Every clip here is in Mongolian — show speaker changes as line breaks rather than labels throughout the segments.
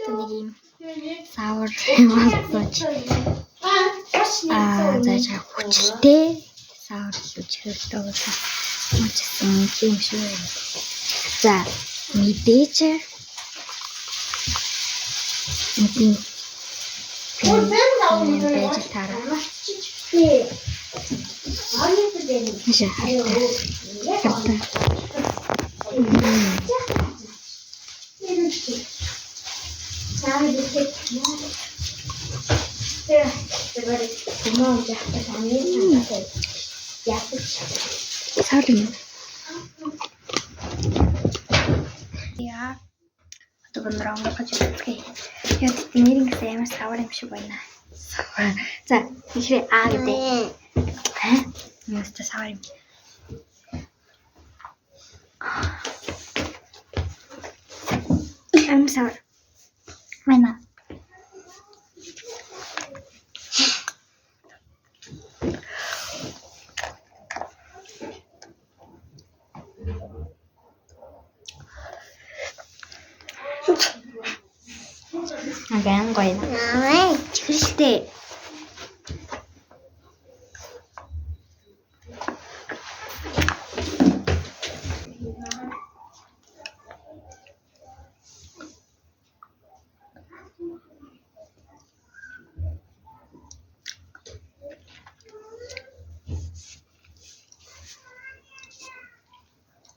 нэг юм савар болооч зааж хүчтэй савар хүчтэй болсон юм шиг байна. За мэдээж мэдээ байж таараа. Яа, одоо нэрээ гэж үзье. Яг нэрийг саймас савар юм шиг байна. За, ихрээ аа гэдэг. Нэстэ савар юм. I'm sorry. Mana? Agak ngoy na. Ay, chiste.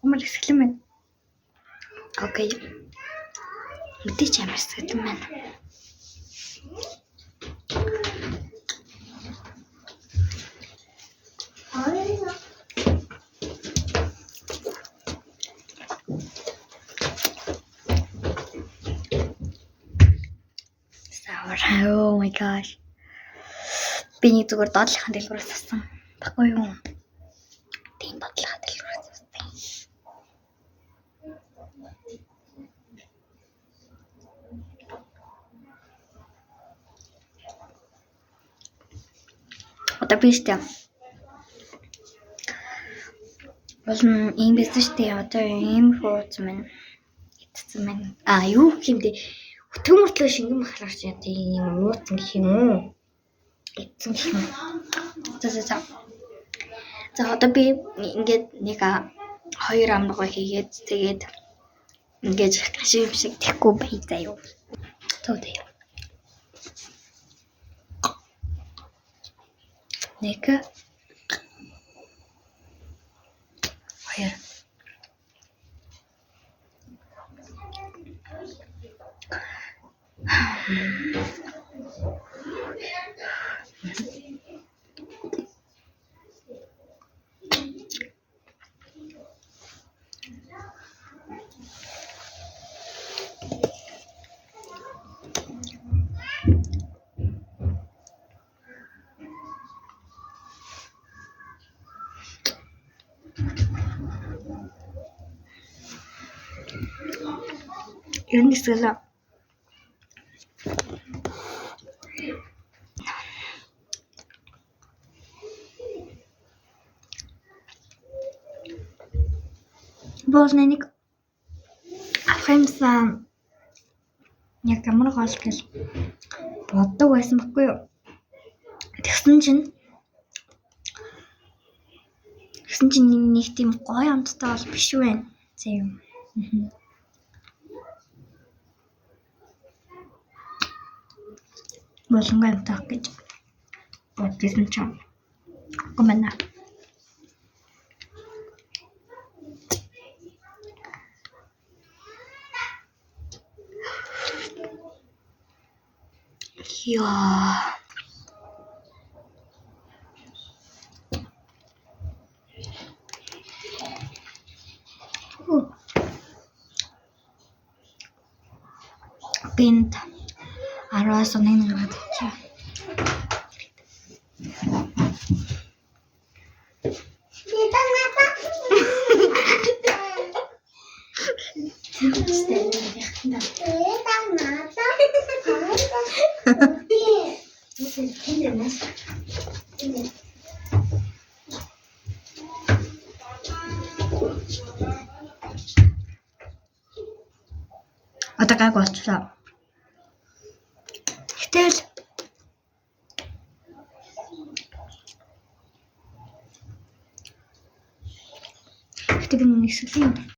Умар хэсгэлэн байна. Окей. Мэдээч амар хэсгэлэн байна. Oh my gosh. Би нэг зүгээр доотлохын дэлгүүрээс авсан. Баггүй юу? Тийм бодлохын дэлгүүрээс авсан. Одоо би штэ. Болно ийм байсан штэ. Одоо ийм хууц минь итцэн минь. Юу хэмдэ төмөртлөө шингэн махлаарч яа тийм нууцсан гэх юм уу? Итцэн гэх юм. За одоо би ингээд нэг 2 амргаа хийгээд тэгээд ингээд гашиг юм шиг тэхгүй бай заяа. Төвдөө. Нэг 2 Ini segala. Бос нэг ахымсан яг ямар гол гэл боддог байсан байхгүй юу? Тэгсэн чинь нэг тийм гоё амттай бол биш вэ? Зэв. Болонгүй амттай гэж бодсон чинь гомна. Яа. Пинт. Араас нэг гараад чаа. Одоо гайг болчлоо. Гэтэл би мөн эсвэл